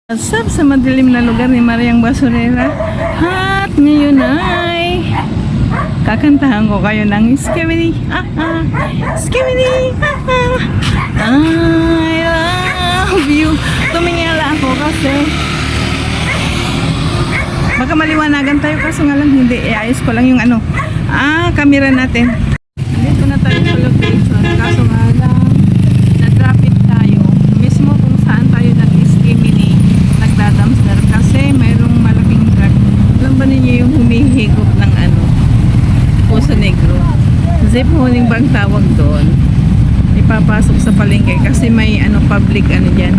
What's up sa madilim na lugar ni Mariang Basurera? At ngayon ay kakantahan ko kayo ng Skibidi. Skibidi. I love you. Tumingala ako kasi baka maliwanagan tayo kaso nga lang hindi. Ayos ko lang yung camera natin. Dito na tayo sa location. Kaso nga lang na-traffic tayo. Mismo kung saan tayo nag-Skibidi. Nagdadamster kasi mayroong malaking truck. Alam ba ninyo yung humihigop ng Poso Negro? Zip honing bang tawag doon? Ipapasok sa palengke kasi may public dyan,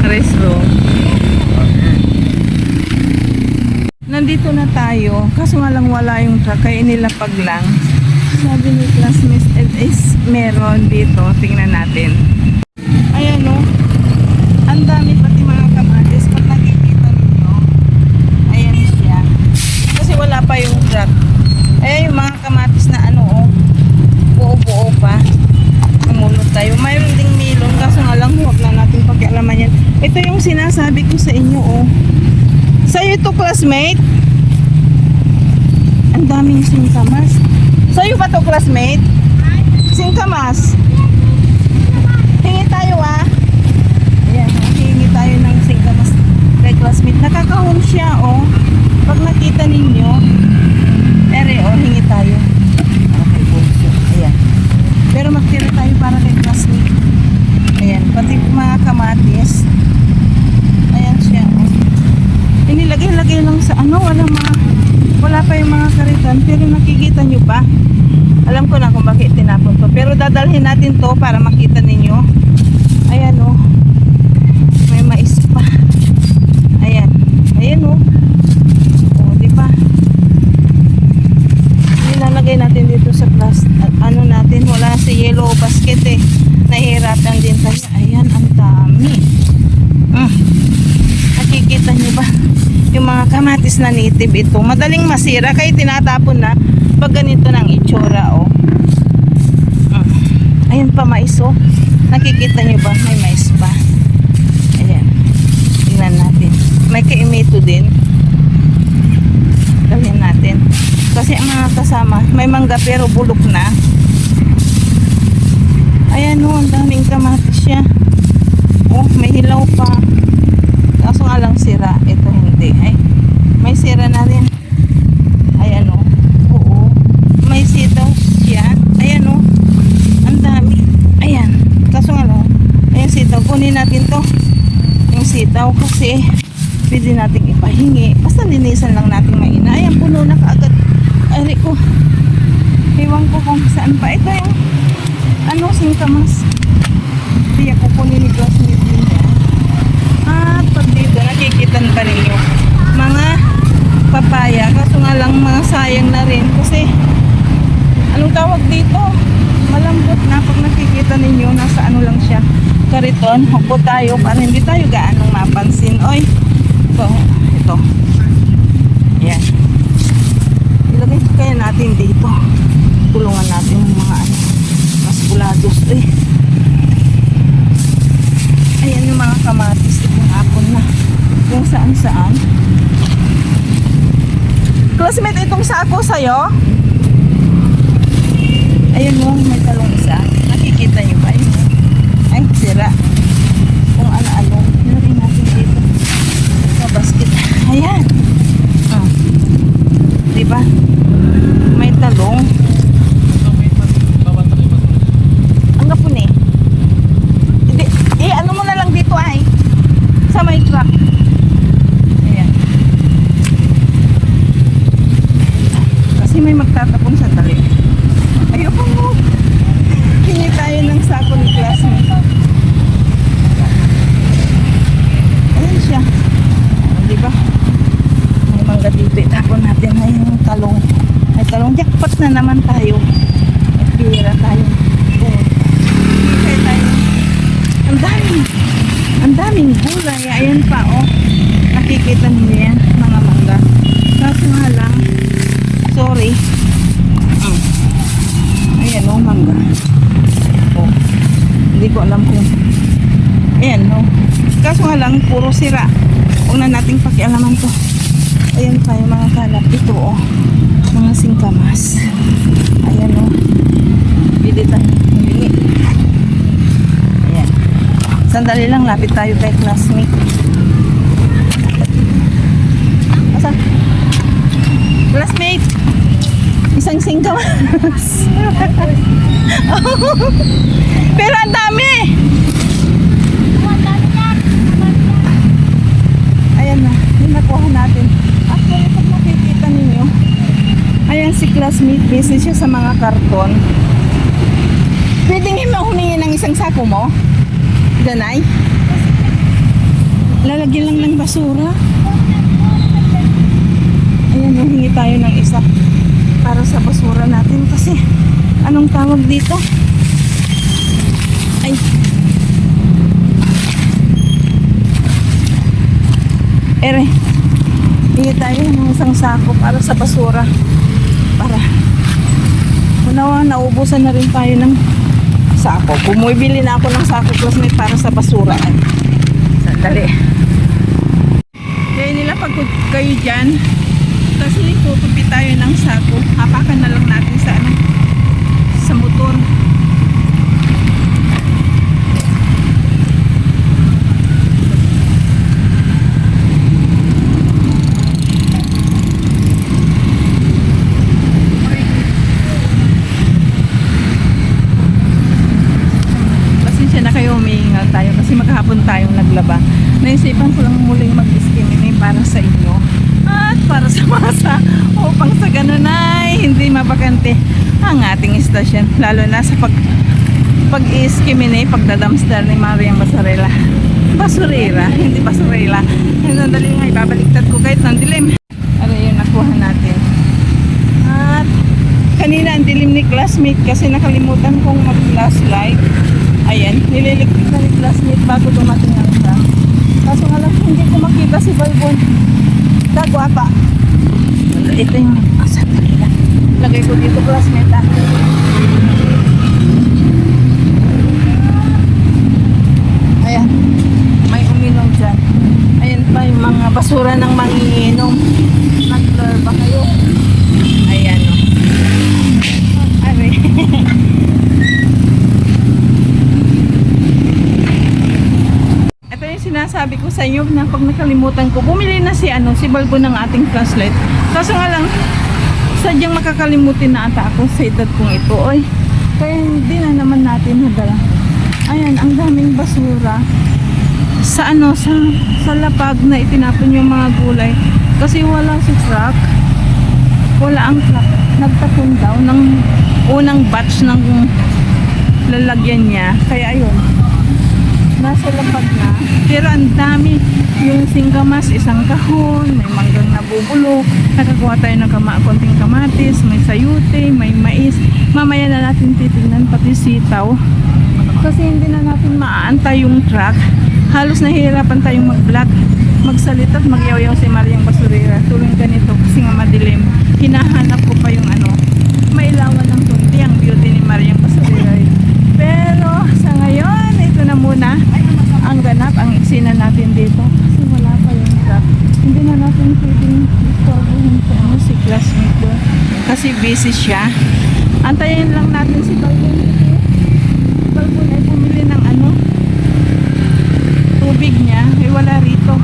restroom. Nandito na tayo kaso nga lang wala yung truck kaya nilapag lang. Sabi ni classmates is meron dito, tingnan natin. Ayan ang dami pati mga kamatis pag nakikita ninyo. Ayan siya kasi wala pa yung truck. Ayan yung mga kamatis na buo-buo pa. Umulot tayo. Mayroon ding milon kaso nga lang huwag na natin pakialaman yan. Ito yung sinasabi ko sa inyo sa'yo ito classmate. Ang daming singkamas. Sa'yo ba ito classmate? Singkamas. Hingi tayo Ayan, hingi tayo ng singkamas kay classmate. Nakakahon siya pag nakita ninyo. Hingi tayo. Okay, bunso. Ayan. Pero magtira tayo para kay classmate. Ayan, pati mga kamatis. Ayan siya. Inilagay-lagay lang sa wala pa yung mga karitan. Pero nakikita nyo ba? Alam ko na kung bakit tinapon to. Pero dadalhin natin to para makita ninyo. Ayan may mais pa. Ayan. Ayan diba? Nilalagay natin dito sa plastic. Natin. Wala si yellow basket Nahihirapan din tayo. Ayan, ang dami. Nakikita nyo ba? Yung mga kamatis na native ito. Madaling masira kaya tinatapon na pag ganito ng itsura Ayan pa mais Nakikita nyo ba? May mais pa. Ayan. Tingnan natin. May kaimito din. Gawin natin. Kasi ang mga kasama, may mangga pero bulok na. Ayan ang daming kamatis siya. May hilaw pa. Kaso nga lang sira. Ito hindi. May sira na rin. Ayan Oo. May sitaw siya. Ayan ang dami. Ayan. Kaso nga lang. Ayan sitaw. Kunin natin to. Yung sitaw kasi pwede natin ipahingi. Basta linisan lang natin maina. Ayan, puno na kaagad. Ay, ko. Ewan ko kung saan pa. Ito yung singkamas. Kaya kukunin ni classmate din yan. At pag dito, nakikita pa ninyo mga papaya. Kaso nga lang mga sayang na rin. Kasi, anong tawag dito? Malambot na pag nakikita ninyo. Nasa lang siya. Kariton. Hukbo tayo para hindi tayo gaanong mapansin. Ito. Ayan. Ilagay kaya natin dito. Tulungan natin yung mga mas bulados. Ayan yung mga kamatis. Yung apon na. Kung saan-saan. Classmate, itong sako sa'yo? Ayan may talong isa. Nakikita nyo ba? Ay, sira. Kung ano-ano. Ilagay natin dito. Sa basket. Ayan. Diba? May talong. Ang gapon ano mo na lang dito sa may truck. Ayan. Kasi may magtatapon sa tali. Ayoko hingi tayo ng sako ni classmate. Ayan siya. Diba? May mangga dito. Itapon natin yung talong. May talong. Jackpot na naman tayo. At pira tayo. Kaya tayo. Ang daming gulay. Ayan pa nakikita niyo yan mga mangga. Kaso nga lang sorry. Ayan mangga. Hindi ko alam kung ayan Kaso nga lang, puro sira. Huwag na nating pakialaman to. Ayan tayo mga kalap. Ito oh. Mga singkamas. Ayan oh. Pili tayo. Pili. Ayan. Sandali lang, lapit tayo kay classmate. Asa? Classmate! Isang singkamas. Pero ang dami! Ayan na, yung nakuha natin. Actually, pag makikita ninyo, ayan si classmate, busy siya sa mga karton. Pwedeng humingi ng isang sako mo? Danay? Lalagyan lang ng basura. Ayan, humingi tayo ng isa para sa basura natin kasi anong tawag dito? Ay. Ere, hingi tayo ng isang sako para sa basura. Para naubusan na rin tayo ng sako. Bumibili na ako ng sako classmate para sa basura. Sandali. Kaya nila pag kayo dyan, kasi tutupi tayo ng sako, hapakan na lang natin sa sa motor. Pasensya na kayo, umiingal tayo kasi maghapon tayong naglaba. Naisipan ko lang muling mag-skimming para sa inyo at para sa masa upang sa ganun ay hindi mabakante ang ating istasyon, lalo na sa pag-i-skimming pagdadamster ni Mariang Basurera, hindi basurela. Sandali nga, ibabaliktad ko kahit ng dilim. Ano yun, nakuha natin. At kanina ang dilim ni classmate kasi nakalimutan kong mag-flashlight. Ayan, nililigpit na ni classmate bago dumating ang siya. Kaso nga lang, hindi ko makita si Balbon. Dago apa. Ito yung sandali lang. Lagay ko dito classmate ah. Ayan. May uminom dyan. Ayan pa yung mga basura ng manginginom. Nag-blur ba kayo? Ayan o. Are. Ito yung sinasabi ko sa inyo na pag nakalimutan ko, bumili na si Balbo ng ating flashlight. Kaso nga lang, sadyang makakalimutin na ata ako sa edad kong ito. Oy, kaya hindi na naman natin nadala. Ayan, ang daming basura sa sa lapag na itinapon yung mga gulay kasi wala si truck. Wala ang truck. Nagtapon daw ng unang batch ng lalagyan niya. Kaya ayun, nasa lapag na. Pero ang dami. Yung singkamas, isang kahon, may manggang nabubulok, nakakuha tayo ng konting kamatis, may sayute, may mais. Mamaya na natin titignan pati sitaw. Kasi hindi na natin maaantay yung truck. Halos nahihirapan tayong mag-vlog, magsalita at magyaw-yaw si Mariang Basurera. Tulong ganito kasi nga madilim. Hinahanap ko pa yung mailawan ng kunti ang beauty ni Mariang Basurera. Pero sa ngayon, ito na muna ang ganap, ang eksena natin dito. Kasi wala pa yung truck. Hindi na natin pwedeng istorbohin si classmate doon. Kasi busy siya. Antayin lang natin si Balbon. Balbon ay pumili ng tubig niya. Ay wala rito.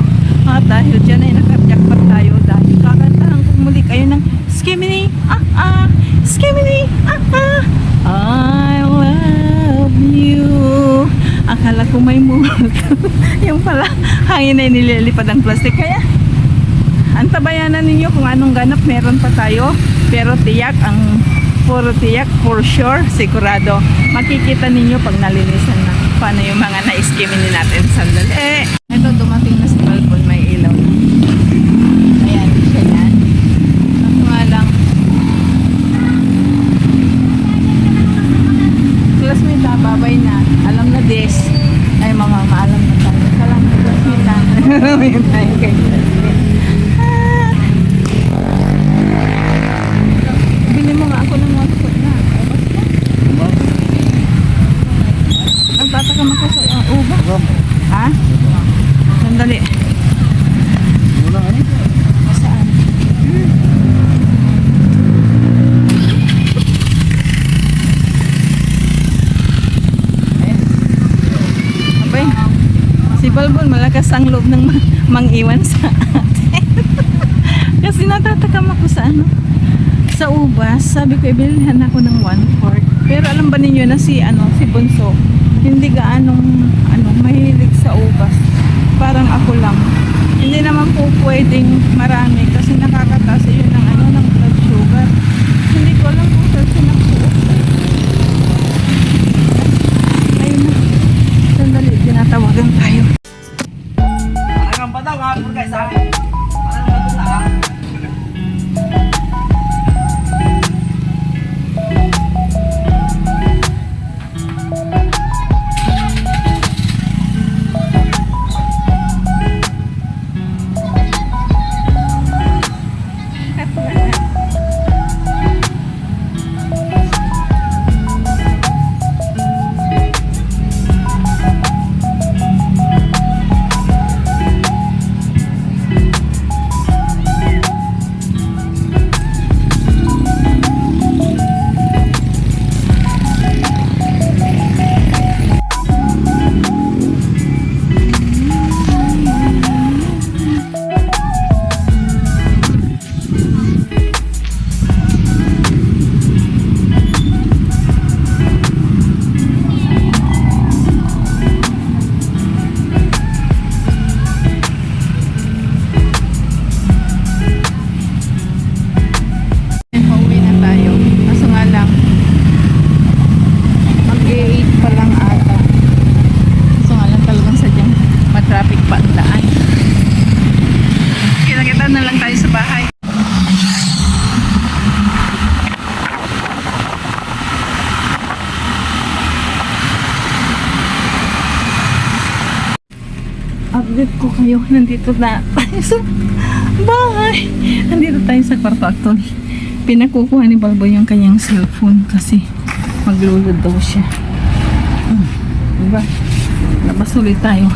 At dahil dyan ay nakajakpat tayo dahil kakantahan kung muli kayo ng Skimini, Skimini, I love you. Akala ko may multo. Yung pala, hangin ay nililipad ang plastic. Kaya, antabayanan ninyo kung anong ganap meron pa tayo. Pero tiyak, puro tiyak, for sure, sigurado. Makikita ninyo pag nalinisan na. Paano yung mga na-skimming natin. Sandali. Ito, dumating na si Balbon, may ilaw na. Ayan, siya yan. Ako nga lang. Classmate, babay na. Alam na this. Ay, maalam na tayo. Salamat, classmate. May tayo kay classmate. Bili mo nga ako ng mga tukot na. Nagtataka mo kasi ang uba. Ha? Sandali. Saan? Abay, si Balbon malakas ang loob ng mang-iwan sa atin. Kasi natatakam ako sa ano, sa ubas. Sabi ko ibilhan ako ng 1/4. Pero alam ba ninyo na si Bunso hindi gaanong mahilig sa ubas. Parang ako lang. Hindi naman po pwedeng marami kasi nakakataas yun ng blood sugar. Hindi ko alam kung saan sinapuot. Ayun na. Sandali, tinatawagan tayo. Hanggang pa daw, mga guys, ha? Hanggang pa daw, ha? Pauwi na tayo. Kaso nga lang, mag-8 pa lang ata. Kaso nga lang talagang sadyang matraffic pa ang daan. Kita-kita na lang tayo sa bahay. Update ko kayo. Nandito na tayo sa bahay. Nandito tayo sa kwarto actually. Pinakukuha ni Balbo yung kanyang cellphone kasi maglulod daw siya. Diba? Labas ulit tayo.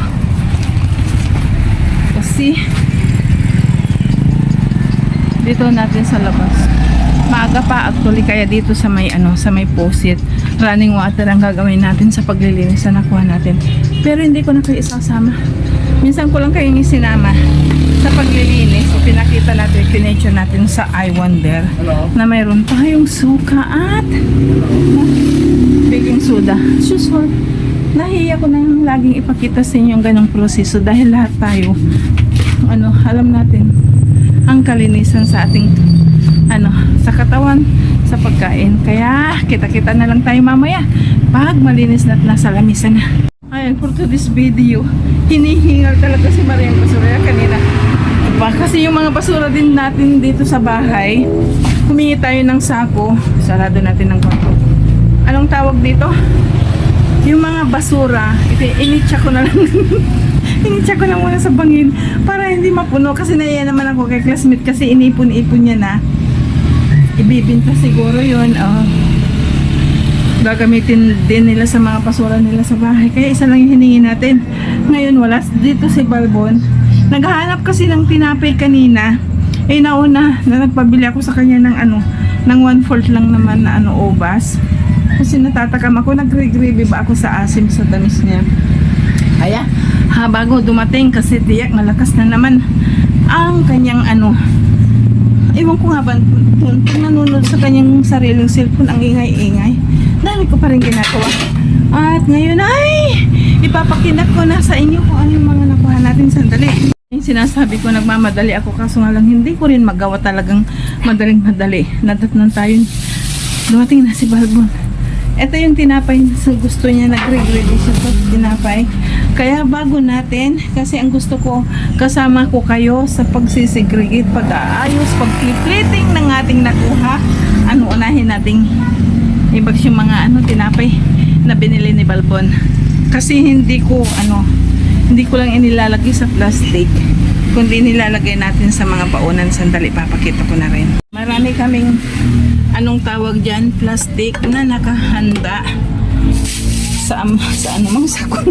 Kasi dito natin sa labas. Maaga pa actually kaya dito sa may sa may faucet, running water ang gagawin natin sa paglilinis na nakuha natin. Pero hindi ko na kayo isasama. Minsan ko lang kayong isinama sa paglilinis. So, pinakita natin, pineture natin sa I Wonder na mayroon tayong suka at baking soda. Susunod, nahiya ko na laging ipakita sa inyo yung ganong proseso dahil lahat tayo alam natin ang kalinisan sa ating sa katawan, sa pagkain. Kaya kita-kita na lang tayo mamaya pag malinis na at nasa lamisan na. Ayan, for today's video, hinihingal talaga si Maria yung basura kanina. Diba? Kasi yung mga basura din natin dito sa bahay, humingi tayo ng sako, sarado natin ng kwarto. Anong tawag dito? Yung mga basura, initsa ko na lang. Initsa ko na muna sa bangin para hindi mapuno. Kasi naiya naman ako kay classmate kasi inipon-ipon niya na. Ibibinta siguro yun. Gagamitin din nila sa mga basura nila sa bahay. Kaya isa lang yung hiningi natin. Ngayon wala dito si Balbon. Naghahanap kasi ng tinapay kanina. Nauna na nagpabili ako sa kanya ng ng 1/4 lang naman na obas. Kasi natatakam ako, nagre-gravy ba ako sa asim sa tamis niya. Kaya bago dumating kasi tiyak malakas na naman ang kanyang ewan ko nga ba nanonood sa kanyang sariling cellphone, ang ingay-ingay. Dami ko pa rin ginagawa. At ngayon ay ipapakinak ko na sa inyo kung ano yung mga nakuha natin. Sandali. Yung sinasabi ko nagmamadali ako kaso nga lang hindi ko rin magawa talagang madaling-madali. Nadatnan tayo. Dumating na si Balbon. Ito yung tinapay na gusto niya, nag-regredy siya sa tinapay. Kaya bago natin, kasi ang gusto ko, kasama ko kayo sa pagsisegregate, pag-aayos, pag-plating ng ating nakuha. Unahin nating ibag yung mga tinapay na binili ni Balbon. Kasi hindi ko lang inilalagay sa plastic, kundi nilalagay natin sa mga baunan. Sandali, papakita ko na rin. Marami kaming tawag dyan, plastic na nakahanda Saan namang sakon?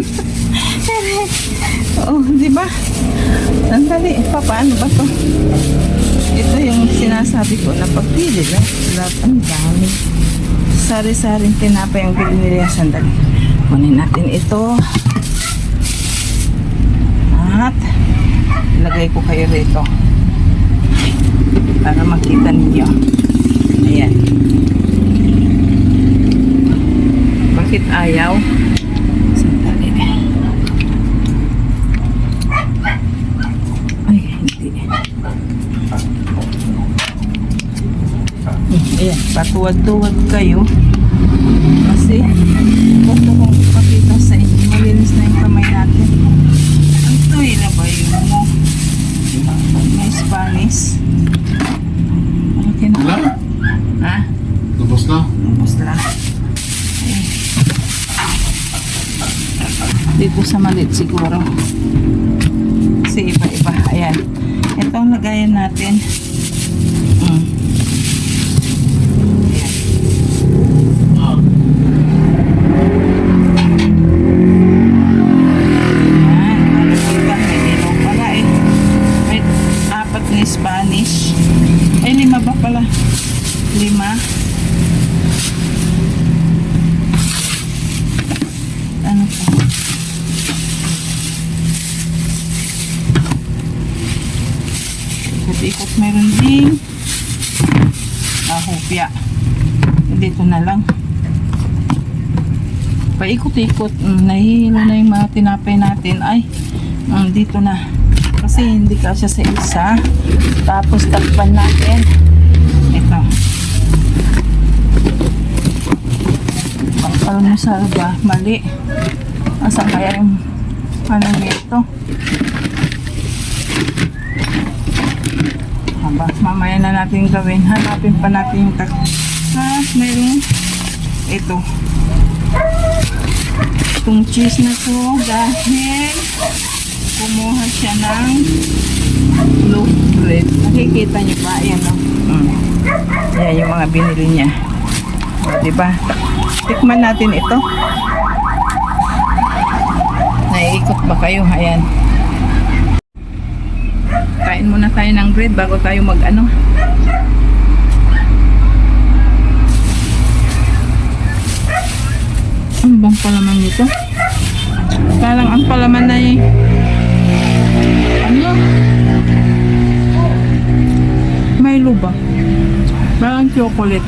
Oo, di ba? Sandali, paano ba to? Ito yung sinasabi ko na pagpili lang. Lahat ang dami. Sari-saring tinapay ang bili nila. Sandali. Kunin natin ito. At ilagay ko kayo rito. Para makita ninyo. Ayan. Bakit ayaw? Sandali. Ay, hindi. Ayan, patuwad-tuwad kayo. Kasi gusto kong ipakita sa inyo. Malinis na yung kamay natin. Ito, ilabay mo. May Spanish. Okay na. Wala? Ha? Tapos na? Tapos lang. Dito sa malit siguro. Kasi iba-iba. Ayan. Ito ang lagayan natin. Ayan. Ah. Ayan. Malapita. May ilaw pala eh. May 4 na Spanish. Ay, 5 ba pala? 5. Ano pa? Ikot-ikot meron din. Hopya. Dito na lang. Paikot-ikot. Nahihilo na yung mga tinapay natin. Ay, dito na. Kasi hindi kasya sa isa. Tapos takpan natin. Ito. Pang-almusal ba? Mali. Asan kaya yung ano nito? Aba, mamaya na natin gawin. Hanapin pa natin yung meron ito. Itong cheese na to dahil kumuha siya ng loaf bread. Nakikita niyo ba? Ayan o. Ayan yung mga binili niya. O, diba? Tikman natin ito. Naiikot ba kayo? Ayan. Kain muna tayo ng bread bago tayo mag-ano. Ano bang palaman nito? Parang ang palaman ay ano? Milo ba? Parang chocolate.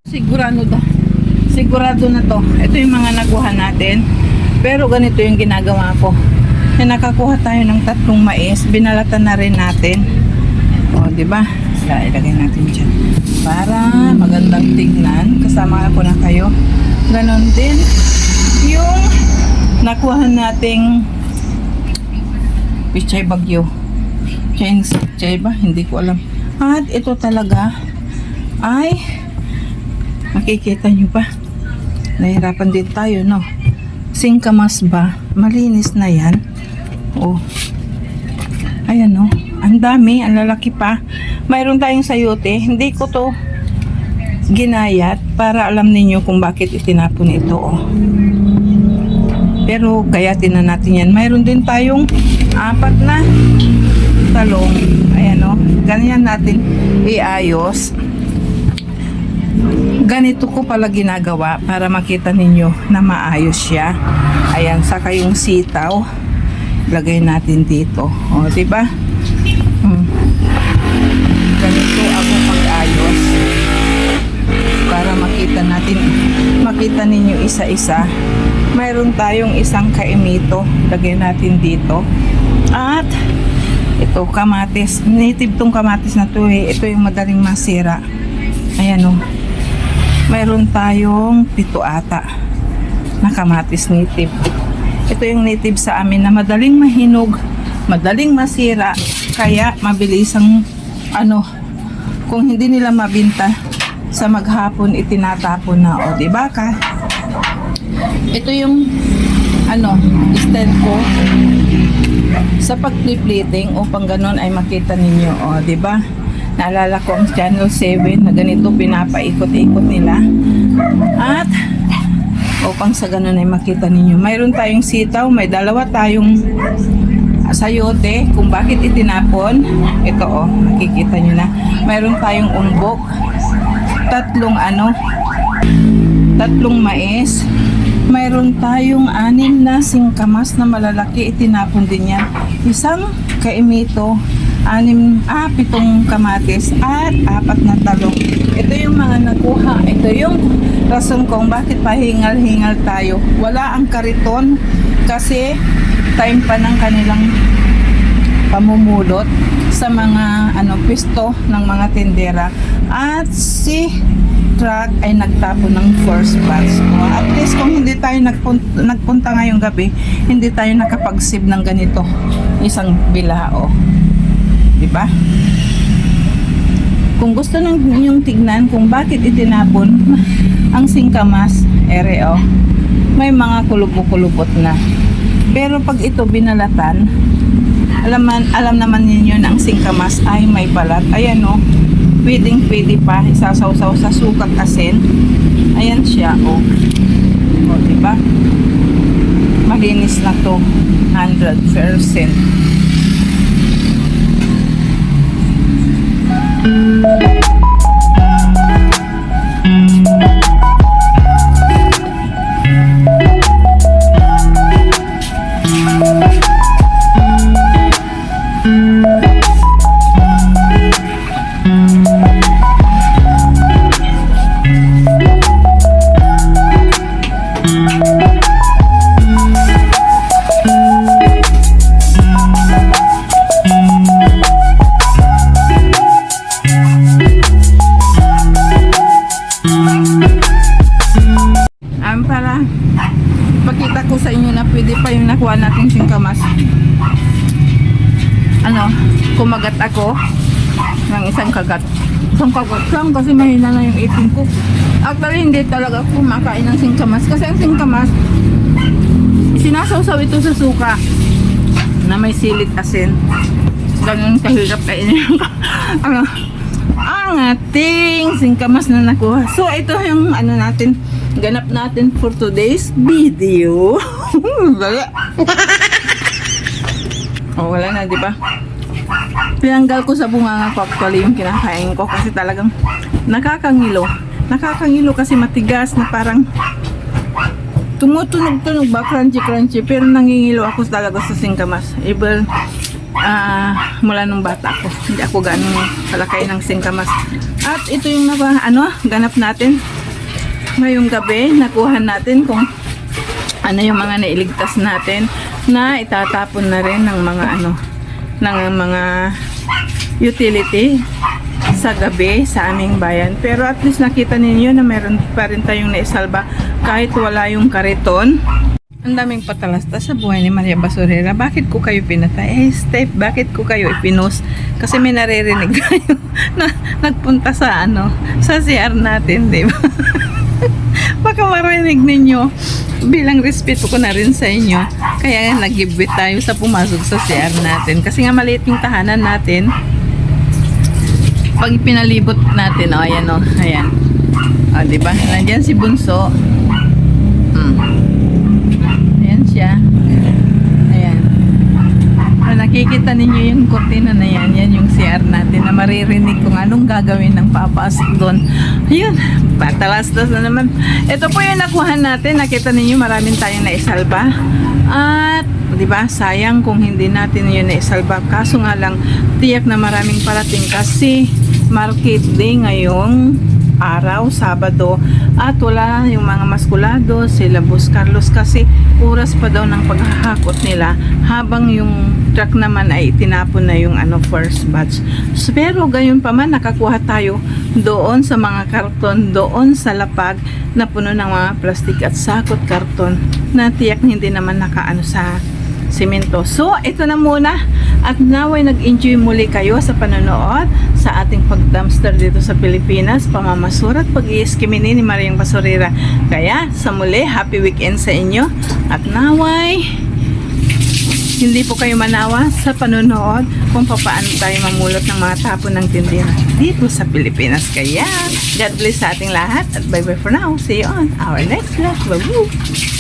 Sigurado na to. Ito yung mga nakuha natin. Pero ganito yung ginagawa ko. Nakakuha tayo ng 3 mais, binalatan na rin natin. O, di ba? Ilagay natin dyan. Para magandang tignan. Kasama ako na kayo. Ganon din yung nakuha nating pichay bagyo. Pichay ba? Hindi ko alam. At ito talaga ay makikita nyo ba? Nahirapan din tayo, no? Singkamas ba? Malinis na yan. Oh. Ayan, no? Ang dami, ang lalaki pa. Mayroon tayong sayote. Hindi ko to ginayat para alam ninyo kung bakit itinapon ito, oh. Pero gayatin na natin yan. Mayroon din tayong 4 na talong. Ayan, no? Ganyan natin iayos. Ganito ko pala ginagawa para makita ninyo na maayos siya. Ayan, saka yung sitaw lagay natin dito. O, diba? Ganito ako mag-ayos para makita ninyo isa-isa. Mayroon tayong isang kaimito, lagay natin dito. At ito, kamatis. Native tong kamatis na to eh. Ito yung madaling masira. Ayan o. Mayroon tayong 7 ata na kamatis native. Ito yung native sa amin na madaling mahinog, madaling masira, kaya mabilisang kung hindi nila mabinta sa maghapon itinatapon na, o diba ka? Ito yung stand ko sa pag-plating upang ganon ay makita ninyo, o diba? Naalala ko ang Channel 7 na ganito pinapaikot-ikot nila. At upang sa ganun ay makita ninyo. Mayroon tayong sitaw, may dalawa tayong sayote kung bakit itinapon. Ito makikita nyo na. Mayroon tayong umbok, tatlong mais. Mayroon tayong 6 na singkamas na malalaki, itinapon din yan. Isang kaimito, 7 kamatis at 4 na talong. Ito yung mga nakuha. Ito yung rason kung bakit pahingal-hingal tayo. Wala ang kariton kasi time pa ng kanilang pamumulot sa mga pwesto ng mga tindera. At si truck ay nagtapon ng first batch. At least kung hindi tayo nagpunta ngayong gabi, hindi tayo nakapag-save ng ganito. Isang bilao. Diba? Kung gusto ninyong tignan kung bakit itinapon ang singkamas, may mga kulubot-kulubot na. Pero pag ito binalatan, alam naman ninyo na ang singkamas ay may balat. Ayan pwede pa isasawsaw sa sukat asin. Ayan siya diba? Malinis na to 100%. Para pakita ko sa inyo na pwede pa yung nakuha nating singkamas. Kumagat ako ng isang kagat lang kasi mahina na yung ipin ko. Actually hindi talaga ako kumakain ng singkamas kasi ang singkamas sinasawsaw ito sa suka na may silit asin. Ganun kahirap kainin. Ang ating singkamas na nakuha. So ito yung ganap natin for today's video. Wala na, di ba? Pinanggal ko sa bunganga ko actually yung kinakain ko kasi talagang nakakangilo. Nakakangilo kasi matigas na parang tumutunog-tunog ba, crunchy-crunchy, pero nangingilo ako talaga sa singkamas. Mula nung bata ako. Hindi ako ganun kalakay ng singkamas. At ito yung ganap natin. Ngayong gabi, nakuha natin kung ano yung mga nailigtas natin na itatapon na rin ng mga utility sa gabi sa aming bayan. Pero at least nakita ninyo na meron pa rin tayong naisalba kahit wala yung kariton. Ang daming patalasta sa buhay ni Maria Basurera. Bakit ko kayo pinatay? Steph, bakit ko kayo ipinost? Kasi may naririnig kayo na nagpunta sa CR natin, di ba? Baka marinig ninyo. Bilang respeto ko na rin sa inyo. Kaya nag-give tayo sa pumasok sa CR natin. Kasi nga maliit yung tahanan natin. Pag pinalibot natin, ayan. Diba? Nandiyan si Bunso. Ayan siya. Ayan. Nakikita ninyo yung kortina na yan. Yan yung CR natin na maririnig kung anong gagawin ng papasok doon. Ayun. Patalastas na naman. Ito po yung nakuha natin. Nakita ninyo maraming tayong naisalba. At, diba, sayang kung hindi natin yun naisalba. Kaso nga lang, tiyak na maraming parating kasi market day ngayong araw, Sabado. At wala yung mga maskulado, sila Boss Carlos kasi oras pa daw ng paghahakot nila habang yung truck naman ay tinapon na yung first batch. So, pero gayon pa man nakakuha tayo doon sa mga karton, doon sa lapag na puno ng mga plastic at sakot karton na tiyak hindi naman nakaano sa semento. So, ito na muna at naway nag-enjoy muli kayo sa panonood sa ating pag-dumpster dito sa Pilipinas, pamamasura at pag-iiskimini ni Mariang Basurera. Kaya, sa muli, happy weekend sa inyo at naway hindi po kayo manawa sa panonood kung paano tayo mamulot ng mga tapon ng tindera dito sa Pilipinas. Kaya, God bless sa ating lahat at bye-bye for now. See you on our next vlog. Bye-bye!